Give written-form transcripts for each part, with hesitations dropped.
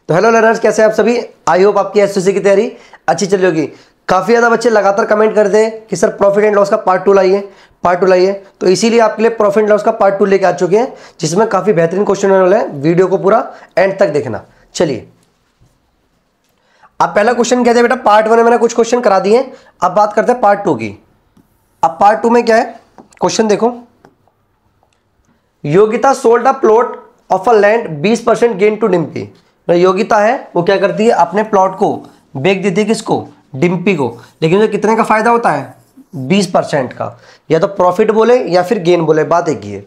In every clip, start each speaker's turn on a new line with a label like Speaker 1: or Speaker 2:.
Speaker 1: तो hello learners, कैसे हैं आप सभी। आई होप आपकी एसएससी की तैयारी अच्छी चल रही होगी। काफ़ी ज़्यादा बच्चे लगातार कमेंट करते हैं कि सर प्रॉफिट एंड लॉस का पार्ट 2 लाइए, पार्ट 2 लाइए। तो इसीलिए आपके लिए प्रॉफिट एंड लॉस का पार्ट 2 लेके आ चुके हैं, जिसमें काफ़ी बेहतरीन क्वेश्चन होने वाले हैं। वीडियो को पूरा एंड तक देखना। चलिए, अब पहला क्वेश्चन कहते हैं बेटा, पार्ट 1 में मैंने कुछ क्वेश्चन करा दिए, अब बात करते हैं पार्ट 2 की। अब पार्ट 2 में क्या है, क्वेश्चन देखो। Yogita sold a plot of a land 20% gain to Dimpy. Yogita है वो क्या करती है, अपने प्लॉट को बेच देती है, किसको, डिम्पी को। लेकिन उसे कितने का फायदा होता है, 20% का। या तो प्रॉफिट बोले या फिर गेन बोले, बात एक ही है।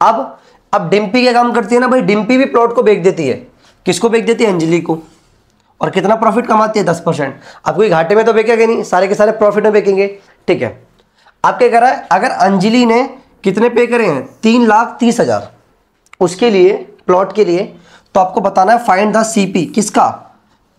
Speaker 1: अब डिम्पी क्या काम करती है ना भाई, डिम्पी भी प्लॉट को बेच देती है। किसको बेच देती है, अंजलि को। और कितना प्रॉफिट कमाती है, 10%। अब कोई घाटे में तो बेचेगा नहीं, सारे के सारे प्रॉफिट में बेचेंगे। ठीक है, अब क्या कर रहा है, अगर अंजलि ने कितने पे करे हैं, 3,30,000 उसके लिए, प्लॉट के लिए, तो आपको बताना है फाइंड द सीपी, किसका,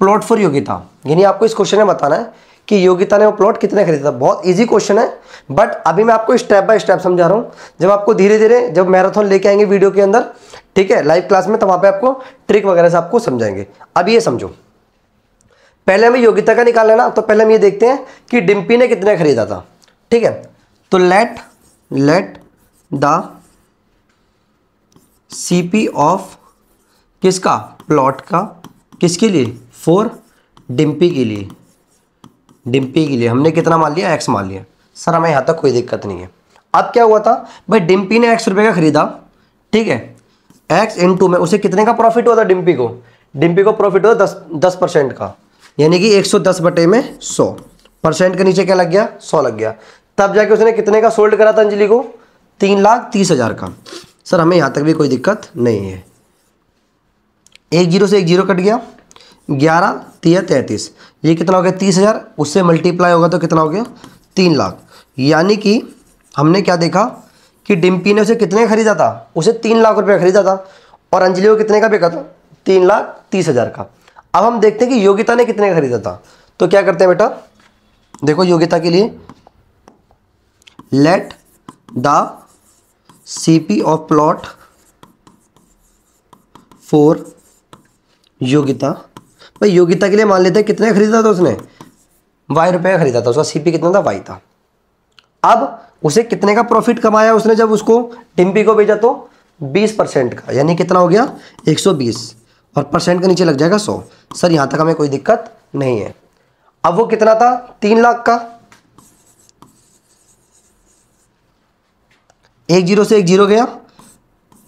Speaker 1: प्लॉट फॉर योगिता। यानी आपको इस क्वेश्चन में बताना है कि योगिता ने वो प्लॉट कितने खरीदा। बहुत इजी क्वेश्चन है, बट अभी मैं आपको स्टेप बाय स्टेप समझा रहा हूं। जब आपको धीरे धीरे जब मैराथन लेके आएंगे वीडियो के अंदर, ठीक है, लाइव क्लास में, तो वहां पे आपको ट्रिक वगैरह से आपको समझाएंगे। अब ये समझो, पहले हमें योगिता का निकाल लेना। तो पहले हम ये देखते हैं कि डिम्पी ने कितने खरीदा था। ठीक है, तो लेट द सीपी ऑफ किसका, प्लॉट का, किसके लिए, फॉर डिम्पी के लिए। डिम्पी के लिए हमने कितना मान लिया, एक्स मान लिया। सर हमें यहां तक कोई दिक्कत नहीं है। अब क्या हुआ था भाई, डिम्पी ने एक्स रुपए का खरीदा, ठीक है, एक्स इंटू में उसे कितने का प्रॉफिट हुआ था, डिम्पी को प्रॉफिट हुआ 10% का, यानी कि 110 बटे में 100 परसेंट के नीचे क्या लग गया, 100 लग गया। तब जाके उसने कितने का सोल्ड करा था अंजलि को, 3,30,000 का। सर हमें यहां तक भी कोई दिक्कत नहीं है। एक जीरो से एक जीरो कट गया, 11 3 33, ये कितना हो गया, 30,000। उससे मल्टीप्लाई होगा तो कितना हो गया, 3 लाख। यानी कि हमने क्या देखा कि डिम्पी ने उसे कितने खरीदा था, उसे 3 लाख रुपए खरीदा था, और अंजलि को कितने का बेचा था, 3,30,000 का। अब हम देखते हैं कि योगिता ने कितने का खरीदा था। तो क्या करते हैं बेटा, देखो योगिता के लिए late the CP of plot for Yogita. भाई योगिता के लिए मान लेते हैं कितने खरीदा था उसने, Y रुपए का खरीदा था, उसका सीपी कितना था, Y था। अब उसे कितने का प्रॉफिट कमाया उसने जब उसको डिम्पी को भेजा, तो 20% का, यानी कितना हो गया, 120, और परसेंट के नीचे लग जाएगा 100। सर यहां तक हमें कोई दिक्कत नहीं है। अब वो कितना था, 3 लाख का। एक जीरो से एक जीरो गया,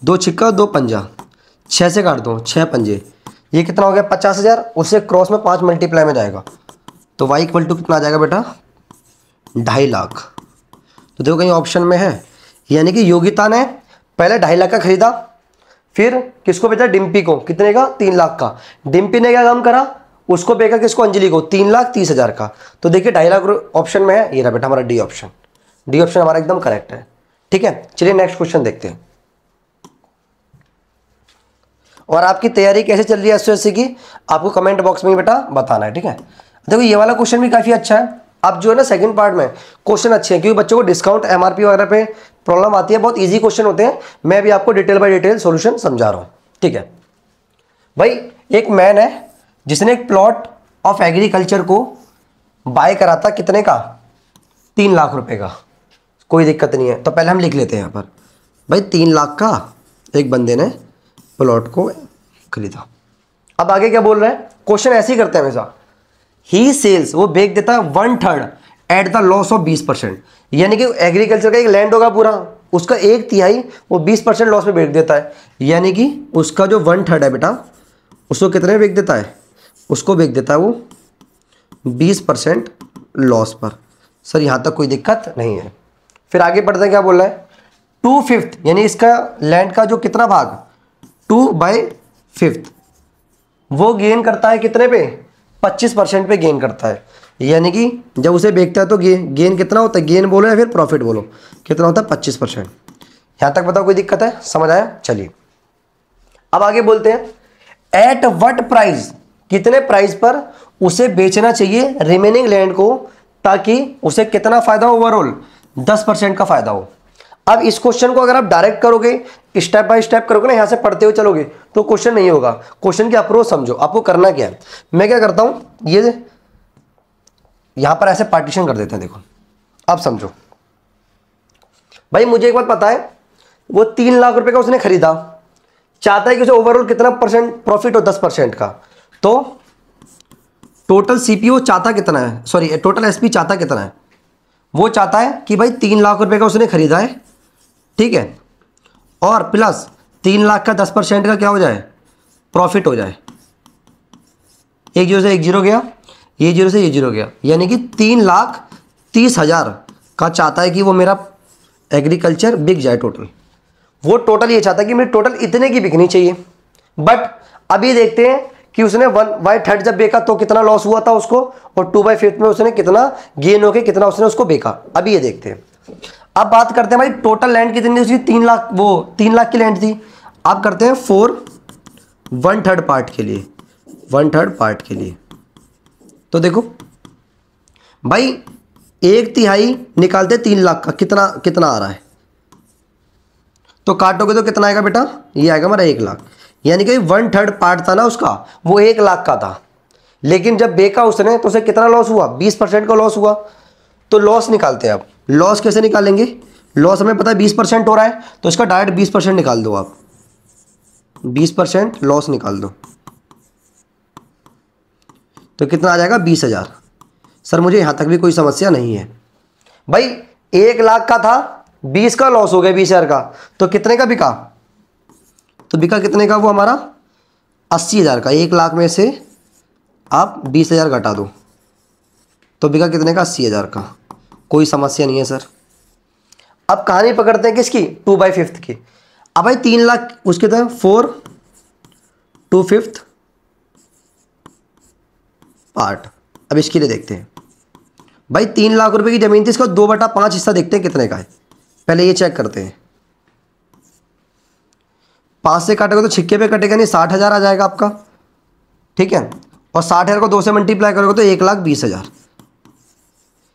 Speaker 1: 2 छिक्का 2 पंजा, 6 से काट दो, 6 पंजे, ये कितना हो गया, 50,000। उससे क्रॉस में 5 मल्टीप्लाई में जाएगा, तो y इक्वल टू कितना आ जाएगा बेटा, 2.5 लाख। तो देखो कहीं ऑप्शन में है, यानी कि योगिता ने पहले 2.5 लाख का खरीदा, फिर किसको बेचा, डिम्पी को, कितने का, 3 लाख का। डिम्पी ने क्या काम करा, उसको बेचा किसको, अंजलि को, 3,30,000 का। तो देखिए 2.5 लाख ऑप्शन में है, ये रहा बेटा हमारा डी ऑप्शन। डी ऑप्शन हमारा एकदम करेक्ट है। ठीक है, चलिए नेक्स्ट क्वेश्चन देखते हैं। और आपकी तैयारी कैसे चल रही है एसएससी की, आपको कमेंट बॉक्स में बेटा बताना है। ठीक है, देखो ये वाला क्वेश्चन भी काफी अच्छा है। अब जो है ना सेकंड पार्ट में क्वेश्चन अच्छे हैं, क्योंकि बच्चों को डिस्काउंट एमआरपी वगैरह पे प्रॉब्लम आती है। बहुत इजी क्वेश्चन होते हैं, मैं भी आपको डिटेल बाय डिटेल सॉल्यूशन समझा रहा हूं। ठीक है भाई, एक मैन है जिसने एक प्लॉट ऑफ एग्रीकल्चर को बाय करा था, कितने का, 3 लाख रुपए का। कोई दिक्कत नहीं है, तो पहले हम लिख लेते हैं यहाँ पर भाई, 3 लाख का एक बंदे ने प्लॉट को खरीदा। अब आगे क्या बोल रहे हैं, क्वेश्चन ऐसे ही करते हैं हमेशा। ही सेल्स, वो बेच देता है 1/3 एट द लॉस ऑफ 20%। यानी कि एग्रीकल्चर का एक लैंड होगा पूरा, उसका 1/3 वो 20% लॉस में बेच देता है। यानी कि उसका जो 1/3 है बेटा, उसको कितने में बेच देता है, उसको बेच देता है वो 20% लॉस पर। सर यहां तक कोई दिक्कत नहीं है। फिर आगे बढ़ते हैं, क्या बोल रहा है, 2/5, यानी इसका लैंड का जो कितना भाग, 2/5 वो गेन करता है कितने पे, 25% पे गेन करता है। यानी कि जब उसे बेचता है तो गेन कितना होता है, गेन बोलो या फिर प्रॉफिट बोलो, कितना होता है, 25%। यहां तक बताओ कोई दिक्कत है, समझ आया। चलिए अब आगे बोलते हैं, एट व्हाट प्राइस, कितने प्राइस पर उसे बेचना चाहिए रिमेनिंग लैंड को, ताकि उसे कितना फायदा हो, ओवरऑल 10% का फायदा हो। अब इस क्वेश्चन को अगर आप डायरेक्ट करोगे, स्टेप बाय स्टेप करोगे ना, यहाँ से पढ़ते हुए चलोगे तो क्वेश्चन नहीं होगा। क्वेश्चन की अप्रोच समझो, आपको करना क्या है। मैं क्या करता हूँ, ये यहाँ पर ऐसे पार्टीशन कर देते हैं। देखो अब समझो भाई, मुझे एक बात पता है, वो 3 लाख रुपए का उसने खरीदा, चाहता है कि उसे ओवरऑल कितना % प्रॉफिट हो, 10% का। तो टोटल सीपीओ चाहता कितना है, सॉरी टोटल एसपी चाहता कितना है, वो चाहता है कि भाई 3 लाख रुपए का उसने खरीदा है, ठीक है, और प्लस 3 लाख का 10% का क्या हो जाए, प्रॉफिट हो जाए। एक जीरो से एक जीरो गया, ये जीरो से ये जीरो गया, यानी कि 3,30,000 का चाहता है कि वो मेरा एग्रीकल्चर बिक जाए टोटल। वो टोटल ये चाहता है कि मेरी टोटल इतने की बिकनी चाहिए। बट अभी देखते हैं कि उसने 1/3 जब बेचा तो कितना लॉस हुआ था उसको, और 2/5 में उसने कितना गेन होके कितना उसने उसको बेचा, अभी ये देखते हैं। अब बात करते हैं भाई टोटल लैंड कितनी थी उसकी, 3 लाख, वो 3 लाख की लैंड थी। अब करते हैं 4 1/3 पार्ट के लिए, 1/3 पार्ट के लिए। तो देखो भाई 1/3 निकालते 3 लाख का कितना कितना आ रहा है, तो काटोगे तो कितना आएगा बेटा, ये आएगा हमारा 1 लाख। यानी कि 1/3 पार्ट था ना उसका, वो 1 लाख का था, लेकिन जब बेचा उसने तो उसे कितना लॉस हुआ, 20% का लॉस हुआ। तो लॉस निकालते हैं। अब लॉस कैसे निकालेंगे, लॉस हमें पता है 20% हो रहा है, तो इसका डायरेक्ट 20% निकाल दो आप, 20% लॉस निकाल दो, तो कितना आ जाएगा, 20,000। सर मुझे यहां तक भी कोई समस्या नहीं है भाई। 1 लाख का था, 20 का लॉस हो गया, 20,000 का, तो कितने का बिका, तो बिका कितने का, वो हमारा 80,000 का। 1 लाख में से आप 20,000 घटा दो तो बिका कितने का, 80,000 का। कोई समस्या नहीं है सर। अब कहानी पकड़ते हैं किसकी, 2/5 की। अब भाई 3 लाख उसके तरह 4 2/5 पार्ट। अब इसके लिए देखते हैं भाई, 3 लाख रुपए की जमीन थी, इसका 2/5 हिस्सा देखते हैं कितने का है। पहले ये चेक करते हैं, 5 से काटेगा तो छिक्के पे कटेगा नहीं, 60,000 आ जाएगा आपका, ठीक है। और 60,000 को 2 से मल्टीप्लाई करोगे तो 1,20,000।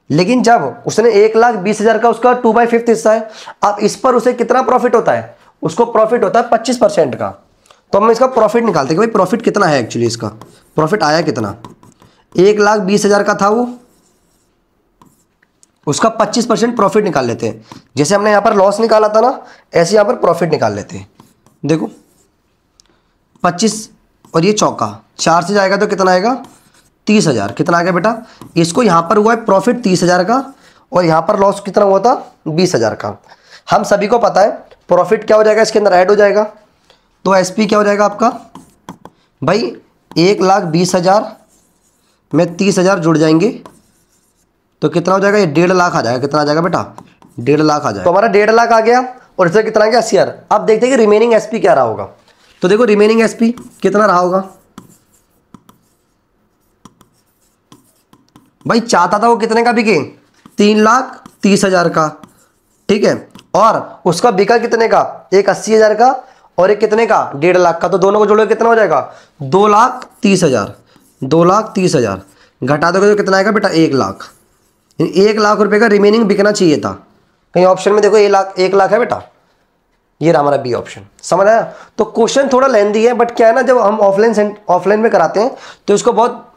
Speaker 1: लेकिन जब उसने 1,20,000 का उसका 2/5 हिस्सा है, अब इस पर उसे कितना प्रॉफिट होता है, उसको प्रॉफिट होता है 25% का। तो हम इसका प्रॉफिट निकालते हैं कि भाई प्रॉफिट कितना है, एक्चुअली इसका प्रॉफिट आया कितना। 1,20,000 का था वो, उसका 25% प्रॉफिट निकाल लेते हैं। जैसे हमने यहाँ पर लॉस निकाला था ना, ऐसे यहाँ पर प्रॉफिट निकाल लेते हैं। देखो 25 और ये चौका 4 से जाएगा तो कितना आएगा, 30,000। कितना आ गया बेटा, इसको यहाँ पर हुआ है प्रॉफिट 30,000 का, और यहाँ पर लॉस कितना हुआ था, 20,000 का। हम सभी को पता है प्रॉफिट क्या हो जाएगा, इसके अंदर ऐड हो जाएगा। तो एसपी क्या हो जाएगा आपका भाई, 1,20,000 में 30,000 जुड़ जाएंगे तो कितना हो जाएगा, ये 1.5 लाख आ जाएगा। कितना आ जाएगा बेटा, 1.5 लाख आ जाएगा। तो हमारा 1.5 लाख आ गया, और इससे कितना आ गया, 80,000। अब देखते हैं कि रिमेनिंग एसपी क्या रहा होगा। तो देखो रिमेनिंग एसपी कितना रहा होगा भाई, चाहता था वो कितने का बिके, 3,30,000 का, ठीक है। और उसका बिका कितने का, एक 80,000 का और एक कितने का, 1.5 लाख का। तो दोनों को जोड़ोगे कितना हो जाएगा, 2,30,000। 2,30,000 घटा दोगे तो कितना आएगा बेटा, 1 लाख। 1 लाख रुपए का रिमेनिंग बिकना चाहिए था। कहीं ऑप्शन में देखो 1 लाख है बेटा, ये रहा हमारा बी ऑप्शन। समझ आया। तो क्वेश्चन थोड़ा लेंथी है, बट क्या है ना, जब हम ऑफलाइन में कराते हैं तो इसको बहुत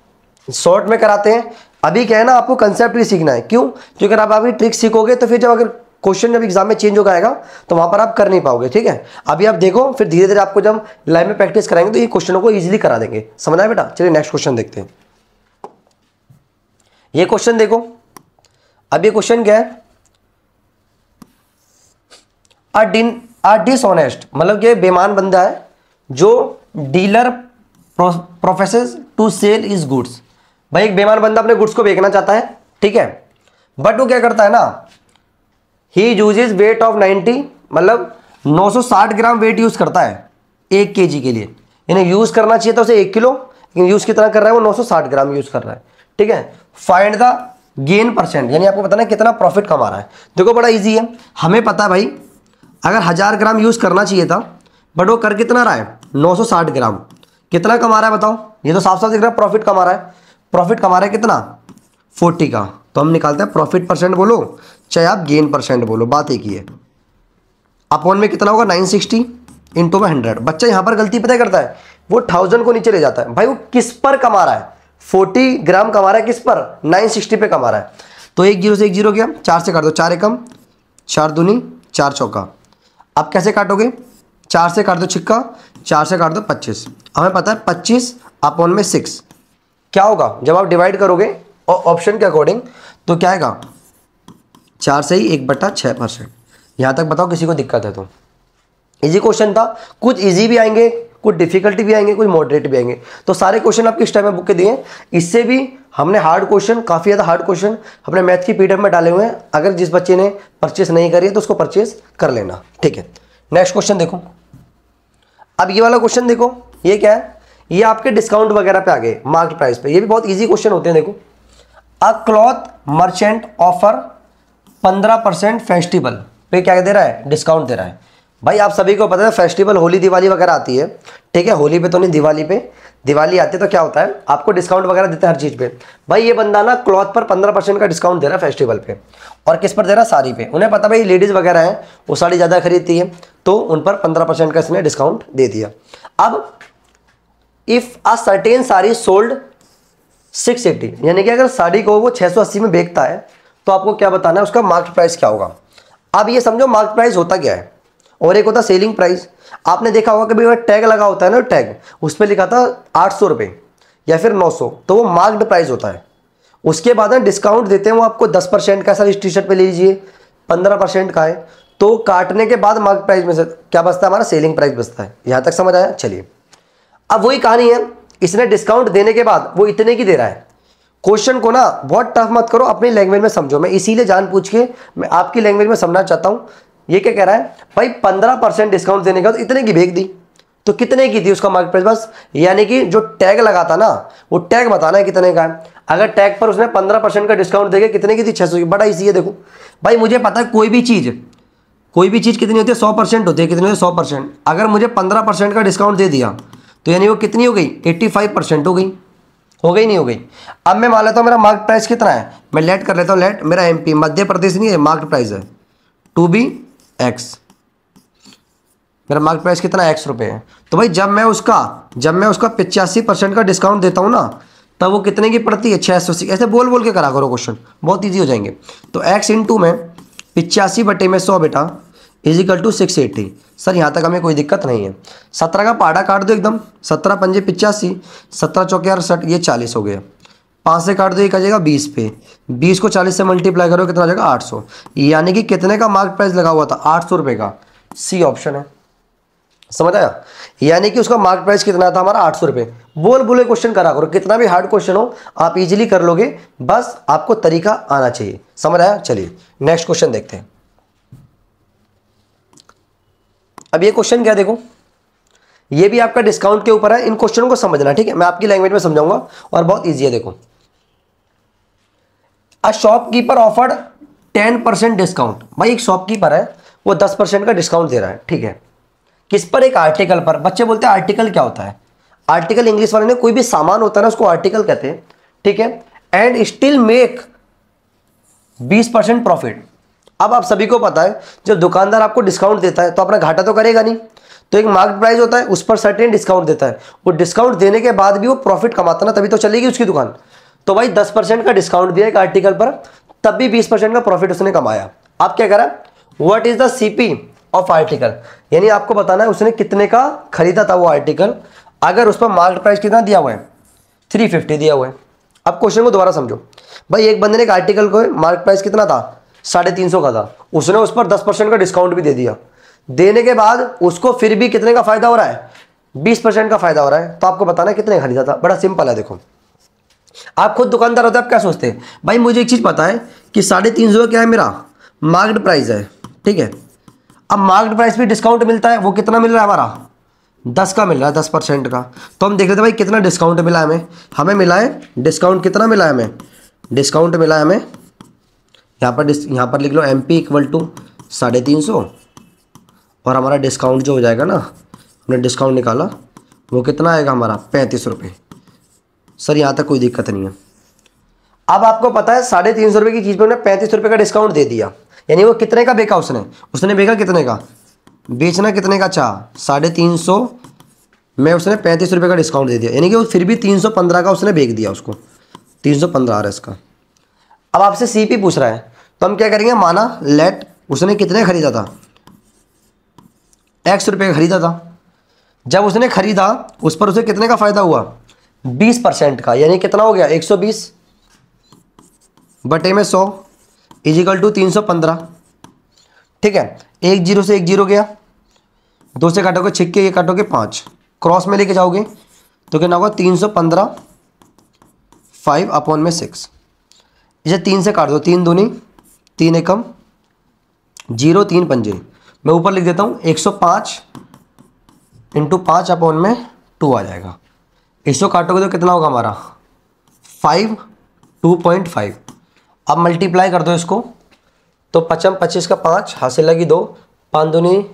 Speaker 1: शॉर्ट में कराते हैं। अभी क्या है ना, आपको कंसेप्ट भी सीखना है। क्यों, क्योंकि अगर आप अभी ट्रिक सीखोगे तो फिर जब अगर क्वेश्चन जब एग्जाम में चेंज होगा आएगा तो वहां पर आप कर नहीं पाओगे, ठीक है। अभी आप देखो, फिर धीरे धीरे आपको जब लाइव में प्रैक्टिस कराएंगे तो ये क्वेश्चनों को इजीली करा देंगे। समझ आया बेटा। चलिए नेक्स्ट क्वेश्चन देखते हैं। ये क्वेश्चन देखो, अब ये क्वेश्चन क्या है, अ डिसऑनेस्ट, मतलब कि बेईमान बंदा है जो dealer professes to sell his goods. भाई एक बेईमान बंदा अपने गुड्स को बेचना चाहता है, ठीक है, बट वो क्या करता है ना, ही यूजेज वेट ऑफ 90, मतलब 960 ग्राम वेट यूज करता है 1 kg के लिए। यानी यूज करना चाहिए था उसे 1 किलो, लेकिन यूज कितना कर रहा है वो 960 ग्राम यूज कर रहा है, ठीक है। फाइंड द गेन %, यानी आपको बताना है कितना प्रॉफिट कमा रहा है। देखो बड़ा इजी है, हमें पता है भाई अगर 1000 ग्राम यूज करना चाहिए था, बट वो कर कितना रहा है, 960 ग्राम। कितना कमा रहा है बताओ, ये तो साफ साफ दिख रहा है प्रॉफिट कमा रहा है। प्रॉफिट कमा रहा है कितना, 40 का। तो हम निकालते हैं प्रॉफिट % बोलो चाहे आप गेन % बोलो, बात एक ही है। अपॉन में कितना होगा 960 इंटू में 100। बच्चा यहाँ पर गलती पता करता है, वो 1000 को नीचे ले जाता है। भाई वो किस पर कमा रहा है, 40 ग्राम कमा रहा है, किस पर, 960 पे कमा रहा है। तो 1 0 से 1 0 गया, 4 से काट दो, 4 एकम 4 दूनी 4 चौका। अब कैसे काटोगे, 4 से काट दो छिक्का, 4 से काट दो 25। हमें पता है 25 अपॉन में 6 क्या होगा जब आप डिवाइड करोगे और ऑप्शन के अकॉर्डिंग, तो क्या आएगा 4 से ही 1/6%। यहाँ तक बताओ किसी को दिक्कत है तो। इजी क्वेश्चन था, कुछ इजी भी आएंगे, कुछ डिफिकल्टी भी आएंगे, कुछ मॉडरेट भी आएंगे। तो सारे क्वेश्चन आपके इस टाइम में बुक के दिए। इससे भी हमने हार्ड क्वेश्चन, काफ़ी ज़्यादा हार्ड क्वेश्चन अपने मैथ की पीडीएफ में डाले हुए हैं। अगर जिस बच्चे ने परचेस नहीं करी है तो उसको परचेस कर लेना, ठीक है। नेक्स्ट क्वेश्चन देखो, अब ये वाला क्वेश्चन देखो, ये क्या है, ये आपके डिस्काउंट वगैरह पे आ गए, मार्केट प्राइस पे। ये भी बहुत ईजी क्वेश्चन होते हैं। देखो, अ क्लॉथ मर्चेंट ऑफर 15% फेस्टिवल पे क्या दे रहा है, डिस्काउंट दे रहा है। भाई आप सभी को पता है फेस्टिवल होली दिवाली वगैरह आती है, ठीक है। होली पे तो नहीं, दिवाली पे, दिवाली आती है तो क्या होता है, आपको डिस्काउंट वगैरह देते हैं हर चीज़ पे। भाई ये बंदा ना क्लॉथ पर 15% का डिस्काउंट दे रहा है फेस्टिवल पे। और किस पर दे रहा है, साड़ी पे। उन्हें पता भाई लेडीज़ वगैरह हैं, वो साड़ी ज़्यादा खरीदती है, तो उन पर 15% का इसने डिस्काउंट दे दिया। अब if a certain sari sold 680, यानी कि अगर साड़ी को वो 680 में बेचता है, तो आपको क्या बताना है, उसका मार्केट प्राइस क्या होगा। अब ये समझो मार्केट प्राइस होता क्या है, और एक होता सेलिंग प्राइस। आपने देखा होगा कभी टैग लगा होता है ना, टैग उस पर लिखा था 800 रुपये या फिर 900, तो वो मार्क्ड प्राइस होता है। उसके बाद में डिस्काउंट देते हैं वो आपको 10% का, सर इस टी शर्ट पे ले लीजिए 15% का है, तो काटने के बाद मार्केट प्राइस में से क्या बचता है, हमारा सेलिंग प्राइस बचता है। यहाँ तक समझ आया। चलिए, अब वही कहानी है, इसने डिस्काउंट देने के बाद वो इतने की दे रहा है। क्वेश्चन को ना बहुत टफ मत करो, अपनी लैंग्वेज में समझो। मैं इसीलिए जान पूछ के मैं आपकी लैंग्वेज में समझना चाहता हूँ। ये क्या कह रहा है, भाई 15% डिस्काउंट देने का, तो इतने की बेच दी, तो कितने की थी उसका मार्केट प्राइस, बस। यानी कि जो टैग लगाता ना, वो टैग बताना है कितने का है। अगर टैग पर उसने 15% का डिस्काउंट देके कितने की थी, 600 की। बड़ा इजी है। देखो भाई, मुझे पता है कोई भी चीज़ कितनी होती है, 100% होती है। कितनी होती है, 100%। अगर मुझे 15% का डिस्काउंट दे दिया, तो यानी वो कितनी हो गई, 85% हो गई, नहीं हो गई। अब मैं मान लेता हूँ मेरा मार्केट प्राइस कितना है, मैं लेट कर लेता हूँ, लेट मेरा MP मध्य प्रदेश नहीं है, मार्केट प्राइस है 2BX। मेरा मार्केट प्राइस कितना, X रुपये है। तो भाई जब मैं उसका 85% का डिस्काउंट देता हूँ ना, तब वो कितने की पड़ती है, 680। ऐसे बोल बोल के करा करो क्वेश्चन, बहुत ईजी हो जाएंगे। तो X इंटू में 85/100 बेटा इजिकल टू 680। सर यहाँ तक हमें कोई दिक्कत नहीं है। 17 का पहाड़ा काट दो एकदम, 17 पंजे 85, 17 चौके 68, ये 40 हो गया। 5 से काट दो, ये आ जाएगा 20 पे, 20 को 40 से मल्टीप्लाई करो, कितना आ जाएगा, 800। यानी कि कितने का मार्केट प्राइस लगा हुआ था, 800 रुपये का। सी ऑप्शन है, समझ आया। यानी कि उसका मार्केट प्राइस कितना था हमारा, 800 रुपये। बोल बोले क्वेश्चन करा करो, कितना भी हार्ड क्वेश्चन हो आप इजीली कर लोगे, बस आपको तरीका आना चाहिए। समझ आया। चलिए नेक्स्ट क्वेश्चन देखते हैं। अब ये क्वेश्चन क्या, देखो ये भी आपका डिस्काउंट के ऊपर है। इन क्वेश्चनों को समझना, ठीक है, मैं आपकी लैंग्वेज में समझाऊंगा और बहुत इजी है। देखो, अ शॉपकीपर ऑफर्ड 10% डिस्काउंट। भाई एक शॉपकीपर है, वो 10% का डिस्काउंट दे रहा है, ठीक है। किस पर, एक आर्टिकल पर। बच्चे बोलते हैं आर्टिकल क्या होता है, आर्टिकल इंग्लिश वाले ने, कोई भी सामान होता है ना उसको आर्टिकल कहते हैं, ठीक है। And still make 20% profit. अब आप सभी को पता है, जब दुकानदार आपको डिस्काउंट देता है तो अपना घाटा तो करेगा नहीं, तो एक मार्केट प्राइस होता है, उस पर सर्टेन डिस्काउंट देता है। वो डिस्काउंट देने के बाद भी वो प्रॉफिट कमाता ना, तभी तो चलेगी उसकी दुकान। तो भाई 10% का डिस्काउंट दिया एक आर्टिकल पर, तब भी 20% का प्रॉफिट उसने कमाया। आप क्या करा, what is the CP of article, यानी आपको बताना है उसने कितने का खरीदा था वो आर्टिकल। अगर उस पर मार्केट प्राइस कितना दिया हुआ है, 350 दिया हुआ है। अब क्वेश्चन को दोबारा समझो। भाई एक बंदे ने एक आर्टिकल को मार्केट प्राइस कितना था, 350 का था, उसने उस पर 10% का डिस्काउंट भी दे दिया। देने के बाद उसको फिर भी कितने का फायदा हो रहा है, 20% का फायदा हो रहा है। तो आपको बताना कितने खरीदा था। बड़ा सिंपल है। देखो आप खुद दुकानदार होते हैं, आप क्या सोचते हैं, भाई मुझे एक चीज पता है कि 350 क्या है, मेरा मार्केट प्राइस है, ठीक है। अब मार्केट प्राइस पे डिस्काउंट मिलता है, वो कितना मिल रहा है हमारा, 10 का मिल रहा है, 10% का। तो हम देख रहे थे भाई कितना डिस्काउंट मिला है हमें मिला है डिस्काउंट, कितना मिला है हमें, डिस्काउंट मिला है हमें, यहाँ पर लिख लो MP = 350, और हमारा डिस्काउंट जो हो जाएगा ना, हमने डिस्काउंट निकाला, वो कितना आएगा हमारा, 35 रुपये। सर यहाँ तक कोई दिक्कत नहीं है। अब आपको पता है 350 रुपये की चीज़ पर उन्हें 35 रुपये का डिस्काउंट दे दिया, यानी वो कितने का बेचा, उसने बेचा कितने का, बेचना कितने का चाह, 350, मैं उसने 35 रुपये का डिस्काउंट दे दिया, यानी कि वो फिर भी 315 का उसने बेच दिया उसको, 315 आ रहा है इसका। अब आपसे सीपी पूछ रहा है, तो हम क्या करेंगे, माना लेट उसने कितने खरीदा था, x रुपये का खरीदा था। जब उसने खरीदा उस पर उसे कितने का फ़ायदा हुआ, 20% का, यानी कितना हो गया 120 बटे में 100 इजिकल टू 315। ठीक है, 1 0 से 1 0 गया, 2 से काटोगे छिक्के, ये काटोगे 5, क्रॉस में लेके जाओगे तो कितना होगा 315 5 अपॉन में 6। इसे 3 से काट दो, 3 दूनी 3 एकम 0 3 पंजे, मैं ऊपर लिख देता हूँ 105 इंटू 5 अपॉन में 2 आ जाएगा। इसको काटोगे तो कितना होगा हमारा 5 2.5। अब मल्टीप्लाई कर दो इसको, तो 5 25 का 5 हासिल लगी 2, 5 दूनी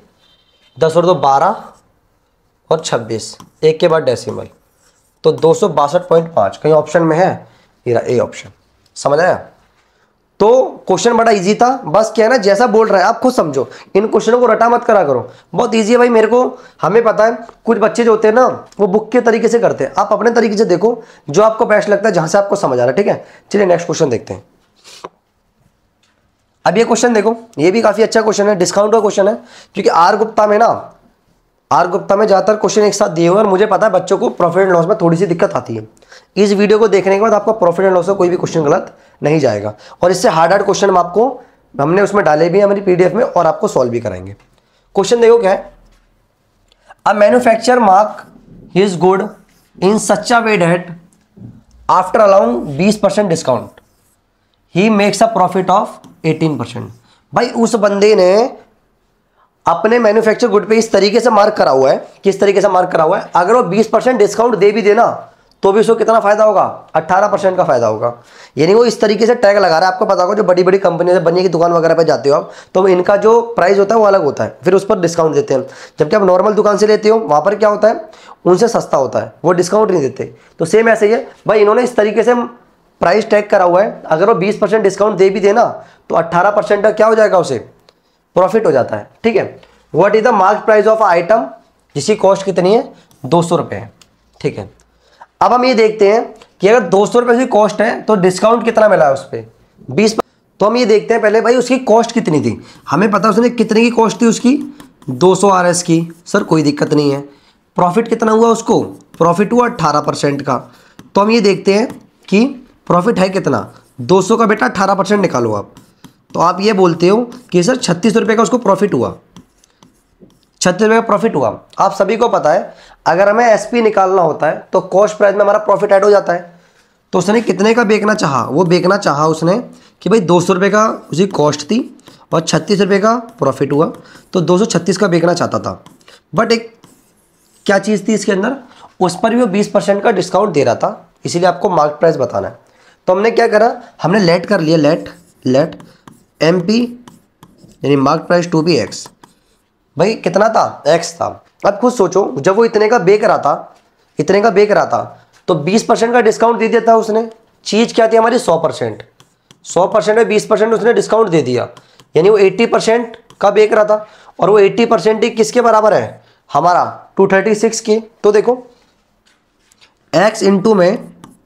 Speaker 1: 10 और 2 12 और 26, एक के बाद डेसिमल, तो 262.5 कहीं ऑप्शन में है, ये ए ऑप्शन। समझ आया? तो क्वेश्चन बड़ा इजी था, बस क्या है ना, जैसा बोल रहा है आप खुद समझो, इन क्वेश्चनों को रटा मत करा करो, बहुत इजी है भाई। मेरे को हमें पता है कुछ बच्चे जो होते हैं ना वो बुक के तरीके से करते हैं, आप अपने तरीके से देखो जो आपको बेस्ट लगता है, जहां से आपको समझ आ रहा है। ठीक है, चलिए नेक्स्ट क्वेश्चन देखते हैं। अब ये क्वेश्चन देखो, ये भी काफी अच्छा क्वेश्चन है, डिस्काउंट का क्वेश्चन है, क्योंकि आर गुप्ता में ज़्यादातर क्वेश्चन एक साथ दिए हुए हैं और मुझे पता है बच्चों को प्रॉफिट एंड लॉस में थोड़ी सी दिक्कत आती है। इस वीडियो को देखने के बाद आपका प्रॉफिट एंड लॉस का कोई भी क्वेश्चन गलत नहीं जाएगा, और इससे हार्ड क्वेश्चन हमने उसमें डाले भी हैं हमारी पीडीएफ में, और आपको सॉल्व भी कराएंगे। क्वेश्चन देखो क्या है, a manufacturer mark his good in such a way that after allowing 20% discount he makes a profit of 18%। भाई उस बंदे ने अपने मैन्युफैक्चर गुड पे इस तरीके से मार्क करा हुआ है, किस तरीके से मार्क करा हुआ है, अगर वो 20% डिस्काउंट दे भी देना तो भी उसको कितना फायदा होगा, 18% का फायदा होगा। यानी वो इस तरीके से टैग लगा रहा है। आपको पता होगा जो बड़ी बड़ी कंपनी से बनिए की दुकान वगैरह पे जाते हो आप, तो इनका जो प्राइस होता है वो अलग होता है, फिर उस पर डिस्काउंट देते हैं। जबकि आप नॉर्मल दुकान से लेते हो वहां पर क्या होता है, उनसे सस्ता होता है, वो डिस्काउंट नहीं देते। तो सेम ऐसे ही है भाई, इन्होंने इस तरीके से प्राइस टैग करा हुआ है, अगर वो 20% डिस्काउंट दे भी देना तो 18% का क्या हो जाएगा, उसे प्रॉफिट हो जाता है। ठीक है, what is the mark price of item जिसकी कॉस्ट कितनी है, 200 रुपये है। ठीक है, अब हम ये देखते हैं कि अगर 200 रुपये की कॉस्ट है तो डिस्काउंट कितना मिला है उस पर, 20। तो हम ये देखते हैं पहले भाई उसकी कॉस्ट कितनी थी, हमें पता उसने कितने की कॉस्ट थी उसकी, 200 RS की, सर कोई दिक्कत नहीं है। प्रॉफिट कितना हुआ उसको, प्रॉफिट हुआ 18% का। तो हम ये देखते हैं कि प्रॉफिट है कितना, 200 का बेटा 18% निकालो आप, तो आप ये बोलते हो कि सर 36 रुपये का उसको प्रॉफिट हुआ, 36 रुपये का प्रॉफिट हुआ। आप सभी को पता है अगर हमें एसपी निकालना होता है तो कॉस्ट प्राइस में हमारा प्रॉफिट ऐड हो जाता है। तो उसने कितने का बेचना चाहा, वो बेचना चाहा उसने कि भाई 200 रुपये का उसकी कॉस्ट थी और 36 रुपये का प्रॉफिट हुआ, तो 236 का बेचना चाहता था। बट एक क्या चीज़ थी इसके अंदर, उस पर भी वो 20% का डिस्काउंट दे रहा था, इसीलिए आपको मार्क प्राइस बताना है। तो हमने क्या करा, हमने लेट कर लिया, लेट MP यानी mark price to be X। भाई कितना था, X था। अब खुद सोचो, जब वो इतने का बेच रहा था तो 20% का डिस्काउंट दे दिया था उसने। चीज़ क्या थी हमारी, 100% में 20% उसने डिस्काउंट दे दिया, यानी वो 80% का बेच रहा था, और वो 80% ही किसके बराबर है, हमारा 236 की। तो देखो X इंटू में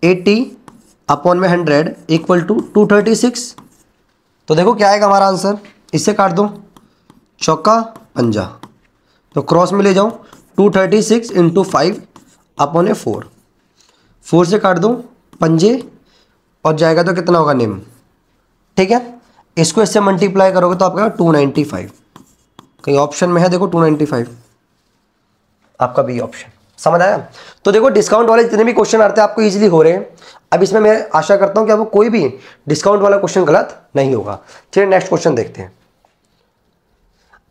Speaker 1: 80 अपॉन में 100 इक्वल टू 236। तो देखो क्या आएगा हमारा आंसर, इससे काट दो, चौका पंजा, तो क्रॉस में ले जाओ, 236 इंटू 5 अपॉन 4 से काट दो पंजे, और जाएगा तो कितना होगा निम। ठीक है, इसको इससे मल्टीप्लाई करोगे तो आपका 295, कहीं ऑप्शन में है देखो 295, आपका बी ऑप्शन। समझ आया? तो देखो डिस्काउंट वाले जितने भी क्वेश्चन आते हैं आपको इजीली हो रहे हैं। अब इसमें मैं आशा करता हूं कि आपको कोई भी डिस्काउंट वाला क्वेश्चन गलत नहीं होगा। चलिए नेक्स्ट क्वेश्चन देखते हैं।